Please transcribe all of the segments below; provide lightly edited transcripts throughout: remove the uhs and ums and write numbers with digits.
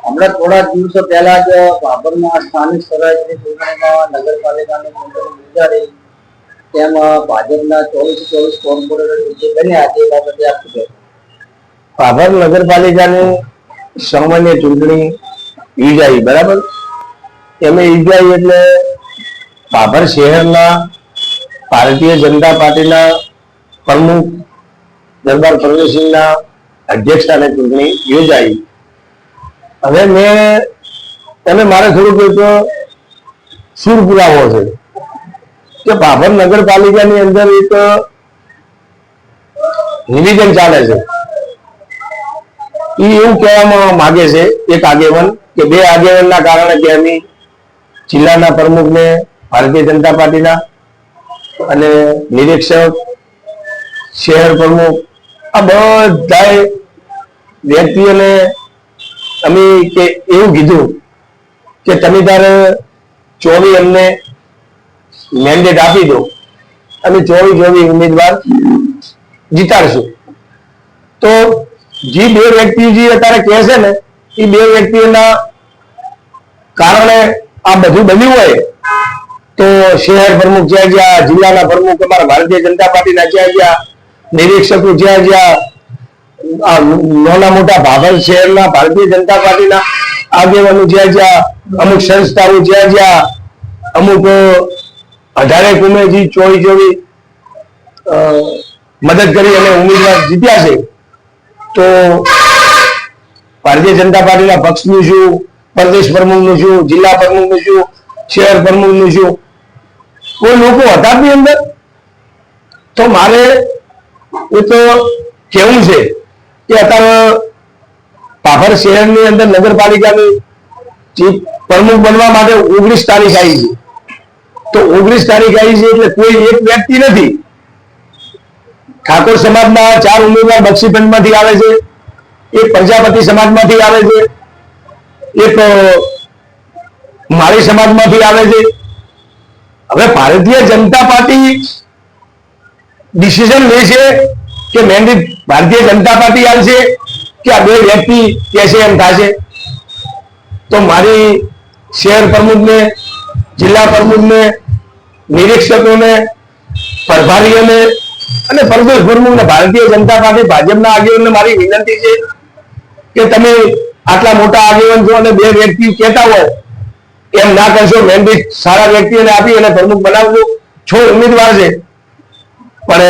હમણાં થોડા દિવસો પહેલા જ ભાભરમાં સ્થાનિક સ્વરાજની ચૂંટણીમાં નગરપાલિકાની ચૂંટણી યોજાઈ, તેમાં ભાજપના 24 કોર્પોરેટર વિજય બન્યા. તે બાબતે આપ શું કહેશો? ભાભર નગરપાલિકાની સામાન્ય ચૂંટણી યોજાઈ, બરાબર. એમાં યોજાઈ એટલે ભાભર શહેરના ભારતીય જનતા પાર્ટીના પ્રમુખ દરબાર પ્રવીણસિંહના અધ્યક્ષસ્થાને ચૂંટણી યોજાઈ. હવે તમે મારે થોડુંક એક સૂર પુરાવો છે કે ભાભર નગરપાલિકાની અંદર એક નિવેદન ચાલે છે. એ એવું કહેવામાં માંગે છે એક આગેવાન કે બે આગેવાનના કારણે કે અમે જિલ્લાના પ્રમુખને ભારતીય જનતા પાર્ટીના અને નિરીક્ષક શહેર પ્રમુખ આ બધા વ્યક્તિઓને અમે કે એવું કીધું કે તમે તારે 24 અમને મેન્ડેટ આપી દો, અમે 24 ઉમેદવાર જીતાડશું. તો જે બે વ્યક્તિ જે અત્યારે કહે છે ને એ બે વ્યક્તિઓના કારણે આ બધું બન્યું હોય તો શહેર પ્રમુખ જ્યાં જ્યાં, જિલ્લાના પ્રમુખ અમારા ભારતીય જનતા પાર્ટીના જ્યાં જ્યાં, નિરીક્ષકો જ્યાં જ્યાં, નાના મોટા ભાભર શહેરના ભારતીય જનતા પાર્ટીના આગેવાનો જ્યાં જ્યાં, અમુક સંસ્થાઓ જ્યાં જ્યાં, અમુક 18 ઉમેદજી 24 મદદ કરી અને ઉમેદવાર જીત્યા છે. તો ભારતીય જનતા પાર્ટીના પક્ષનું શું, પ્રદેશ પ્રમુખનું શું, જિલ્લા પ્રમુખનું શું, શહેર પ્રમુખનું શું, કોઈ લોકો હતા ની અંદર. તો મારે એ તો કેવું છે કે અત્યારે ભાભર શહેરની અંદર નગરપાલિકાની પ્રમુખ બનવા માટે 19 તારીખ આવી છે. તો 19 તારીખ આવી છે એટલે કોઈ એક વ્યક્તિ નથી. ઠાકોર સમાજના 4 ઉમેદવાર બક્ષીપંચમાંથી આવે છે, એક પ્રજાપતિ સમાજમાંથી આવે છે, એક માળી સમાજમાંથી આવે છે. હવે ભારતીય જનતા પાર્ટી ડિસિઝન લે છે કે મેન્ડેટ ભારતીય જનતા પાર્ટી આવશે કે આ બે વ્યક્તિ કહેશે એમ થશે. તો મારી શહેર પ્રમુખને, જિલ્લા પ્રમુખને, નિરીક્ષકોને, પ્રભારીઓને અને પ્રદેશ પ્રમુખને, ભારતીય જનતા પાર્ટી ભાજપના આગેવાનને મારી વિનંતી છે કે તમે આટલા મોટા આગેવાન છો અને બે વ્યક્તિ કહેતા હોય એમ ના કરશો. મેન્ડેટ સારા વ્યક્તિઓને આપી અને પ્રમુખ બનાવજો. 6 ઉમેદવાર છે પણ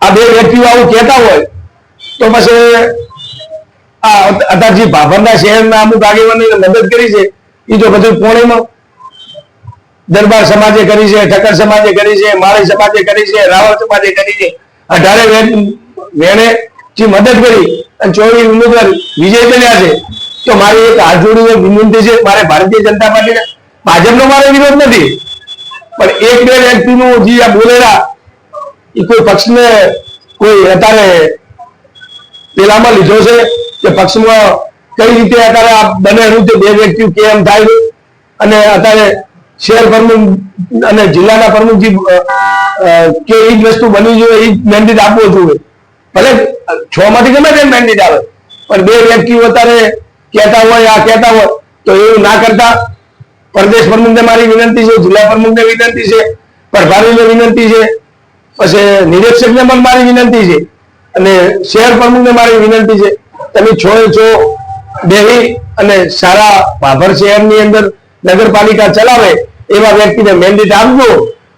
આ બે વ્યક્તિઓ આવું કહેતા હોય તો પછી આ અત્યારે ભાભરના શહેરના અમુક આગેવાનોને મદદ કરી છે એ તો બધું કોણીમાં દરબાર સમાજે કરી છે, ઠક્કર સમાજે કરી છે, માળી સમાજે કરી છે, રાવળ સમાજે કરી છે. 18 વેણે જે મદદ કરી અને 24 ઉમેદવાર વિજય બન્યા છે. તો મારી એક હાથ જોડીને વિનંતી છે, મારે ભારતીય જનતા પાર્ટીને, ભાજપનો મારો વિરોધ નથી, પણ એક બે વ્યક્તિનું જે આ બોલેલા એ કોઈ પક્ષને કોઈ અત્યારે પેલામાં લીધો છે કે પક્ષમાં કઈ રીતે અત્યારે આ બનેલું છે બે વ્યક્તિઓ કેમ થાય. અને અત્યારે શહેર પ્રમુખ અને જિલ્લાના પ્રમુખજી કે એ જ વસ્તુ બની જોઈએ, એ જ મેન્ડેટ આપવો જોઈએ. ભલે 6 માંથી ગમે તેમ મેન્ડેટ આવે પણ બે વ્યક્તિઓ અત્યારે કહેતા હોય, આ કહેતા હોય તો એવું ના કરતા. પ્રદેશ પ્રમુખને મારી વિનંતી છે, જિલ્લા પ્રમુખને વિનંતી છે, પ્રભારીને વિનંતી છે, પછી નિરીક્ષકને પણ મારી વિનંતી છે અને શહેર પ્રમુખને મારી વિનંતી છે તમે 6 બેહી અને સારા ભાભર શહેરની અંદર નગરપાલિકા ચલાવે એવા વ્યક્તિને મેન્ડેટ આપજો.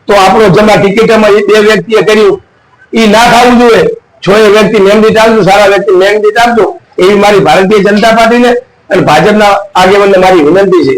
તો આપણો જમા ટિકિટમાં એ બે વ્યક્તિએ કર્યું એ ના થવું જોઈએ. 6 વ્યક્તિ મેન્ડેટ આપજો, સારા વ્યક્તિ મેન્ડેટ આપજો એવી મારી ભારતીય જનતા પાર્ટીને અને ભાજપના આગેવાનને મારી વિનંતી છે.